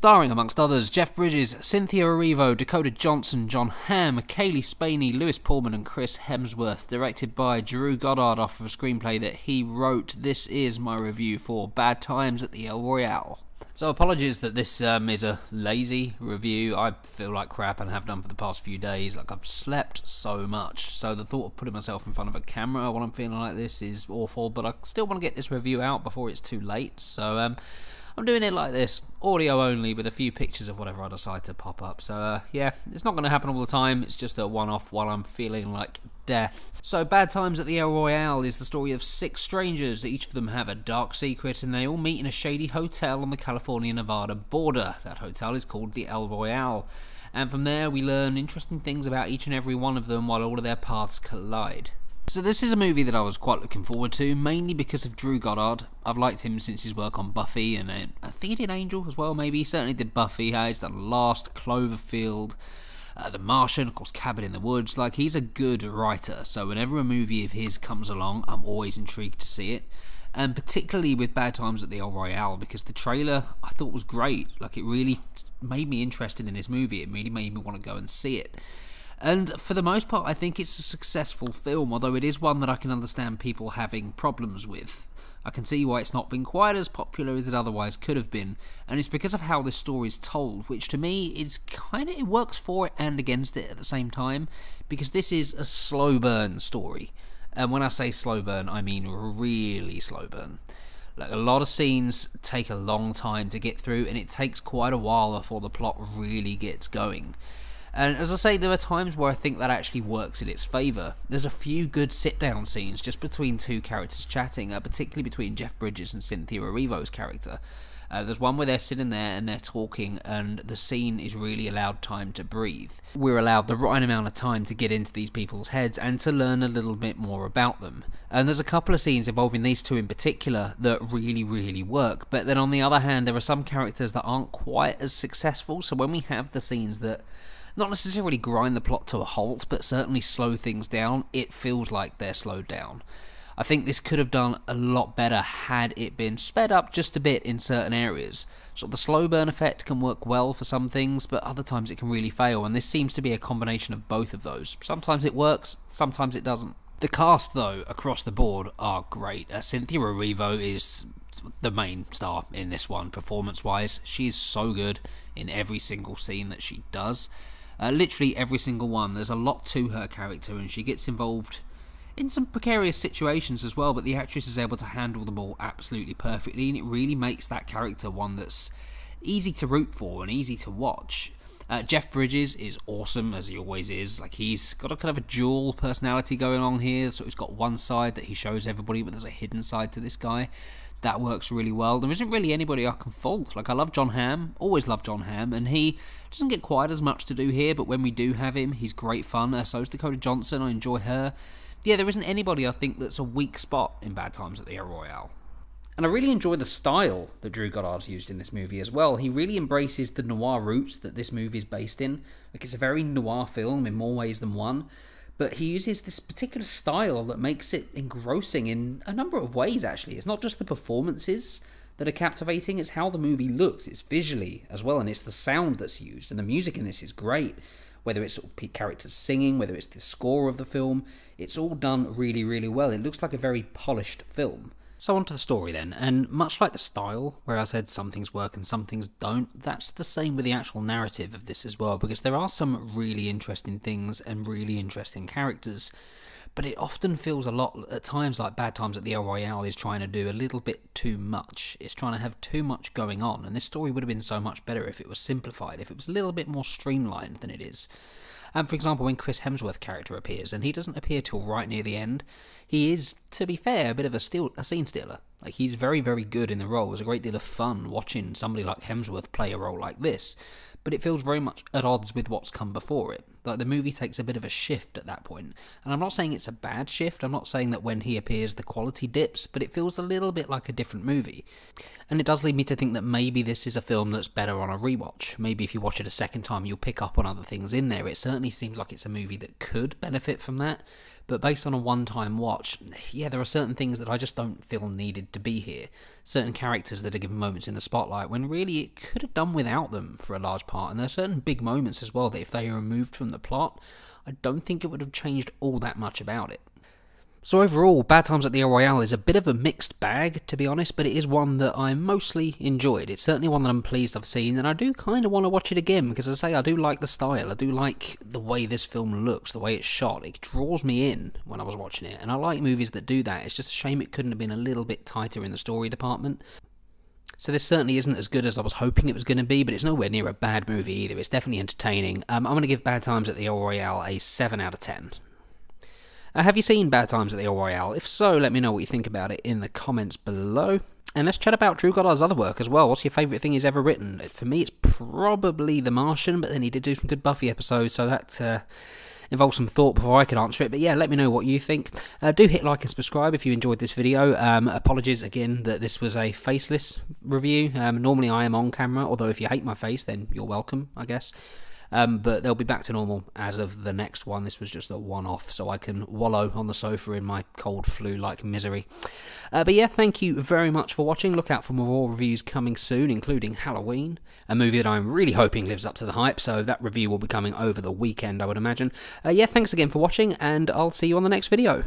Starring, amongst others, Jeff Bridges, Cynthia Erivo, Dakota Johnson, John Hamm, Kaylee Spaney, Lewis Pullman and Chris Hemsworth. Directed by Drew Goddard off of a screenplay that he wrote. This is my review for Bad Times at the El Royale. So apologies that this is a lazy review. I feel like crap and have done for the past few days. Like, I've slept so much, so the thought of putting myself in front of a camera when I'm feeling like this is awful, but I still want to get this review out before it's too late. So I'm doing it like this, audio only, with a few pictures of whatever I decide to pop up. So yeah, it's not going to happen all the time. It's just a one-off while I'm feeling like death. So Bad Times at the El Royale is the story of 6 strangers. Each of them have a dark secret, and they all meet in a shady hotel on the California-Nevada border. That hotel is called the El Royale. And from there we learn interesting things about each and every one of them while all of their paths collide. So this is a movie that I was quite looking forward to, mainly because of Drew Goddard. I've liked him since his work on Buffy, and I think he did Angel as well, maybe. He certainly did Buffy. He's done Lost, Cloverfield, The Martian, of course, Cabin in the Woods. Like, he's a good writer, so whenever a movie of his comes along, I'm always intrigued to see it. And particularly with Bad Times at the El Royale, because the trailer I thought was great. Like, it really made me interested in this movie. It really made me want to go and see it. And for the most part, I think it's a successful film, although it is one that I can understand people having problems with. I can see why it's not been quite as popular as it otherwise could have been, and it's because of how this story is told, which to me is it works for it and against it at the same time, because this is a slow burn story. And when I say slow burn, I mean really slow burn. Like, a lot of scenes take a long time to get through, and it takes quite a while before the plot really gets going. And as I say, there are times where I think that actually works in its favour. There's a few good sit-down scenes just between 2 characters chatting, particularly between Jeff Bridges and Cynthia Erivo's character. There's one where they're sitting there and they're talking, and the scene is really allowed time to breathe. We're allowed the right amount of time to get into these people's heads and to learn a little bit more about them. And there's a couple of scenes involving these 2 in particular that really, really work. But then on the other hand, there are some characters that aren't quite as successful, so when we have the scenes that not necessarily grind the plot to a halt, but certainly slow things down, it feels like they're slowed down. I think this could have done a lot better had it been sped up just a bit in certain areas. So the slow burn effect can work well for some things, but other times it can really fail, and this seems to be a combination of both of those. Sometimes it works, sometimes it doesn't. The cast, though, across the board are great. Cynthia Erivo is the main star in this one, performance-wise. She's so good in every single scene that she does. Literally every single one. There's a lot to her character, and she gets involved in some precarious situations as well, but the actress is able to handle them all absolutely perfectly, and it really makes that character one that's easy to root for and easy to watch. Jeff Bridges is awesome, as he always is. Like, he's got a kind of a dual personality going on here, so he's got one side that he shows everybody, but there's a hidden side to this guy. That works really well. There isn't really anybody I can fault. Like, I love John Hamm, always loved John Hamm, and he doesn't get quite as much to do here, but when we do have him, he's great fun. So is Dakota Johnson, I enjoy her. Yeah, there isn't anybody I think that's a weak spot in Bad Times at the El Royale. And I really enjoy the style that Drew Goddard's used in this movie as well. He really embraces the noir roots that this movie is based in. Like, it's a very noir film in more ways than one, but he uses this particular style that makes it engrossing in a number of ways, actually. It's not just the performances that are captivating, it's how the movie looks. It's visually as well, and it's the sound that's used, and the music in this is great. Whether it's sort of characters singing, whether it's the score of the film, it's all done really, really well. It looks like a very polished film. So on to the story then, and much like the style, where I said some things work and some things don't, that's the same with the actual narrative of this as well, because there are some really interesting things and really interesting characters, but it often feels a lot, at times, like Bad Times at the El Royale is trying to do a little bit too much. It's trying to have too much going on, and this story would have been so much better if it was simplified, if it was a little bit more streamlined than it is. And for example, when Chris Hemsworth's character appears, and he doesn't appear till right near the end, he is, to be fair, a bit of a scene stealer. Like, he's very, very good in the role. There's a great deal of fun watching somebody like Hemsworth play a role like this, but it feels very much at odds with what's come before it. Like, the movie takes a bit of a shift at that point. And I'm not saying it's a bad shift, I'm not saying that when he appears the quality dips, but it feels a little bit like a different movie. And it does lead me to think that maybe this is a film that's better on a rewatch. Maybe if you watch it a second time, you'll pick up on other things in there. It certainly seems like it's a movie that could benefit from that, but based on a one-time watch, yeah, there are certain things that I just don't feel needed to be here. Certain characters that are given moments in the spotlight when really it could have done without them for a large part. And there are certain big moments as well that if they are removed from the plot, I don't think it would have changed all that much about it. So overall, Bad Times at the Royale is a bit of a mixed bag, to be honest, but it is one that I mostly enjoyed. It's certainly one that I'm pleased I've seen, and I do kind of want to watch it again, because as I say, I do like the style, I do like the way this film looks, the way it's shot. It draws me in when I was watching it, and I like movies that do that. It's just a shame it couldn't have been a little bit tighter in the story department. So this certainly isn't as good as I was hoping it was going to be, but it's nowhere near a bad movie either. It's definitely entertaining. I'm going to give Bad Times at the Royale a 7 out of 10. Have you seen Bad Times at the Royale? If so, let me know what you think about it in the comments below. And let's chat about Drew Goddard's other work as well. What's your favourite thing he's ever written? For me, it's probably The Martian, but then he did do some good Buffy episodes, so that involves some thought before I could answer it. But yeah, let me know what you think. Do hit like and subscribe if you enjoyed this video. Apologies again that this was a faceless review. Normally I am on camera, although if you hate my face, then you're welcome, I guess. But they'll be back to normal as of the next one. This was just a one-off, so I can wallow on the sofa in my cold flu-like misery. But yeah, thank you very much for watching. Look out for more reviews coming soon, including Halloween, a movie that I'm really hoping lives up to the hype, so that review will be coming over the weekend, I would imagine. Yeah, thanks again for watching, and I'll see you on the next video.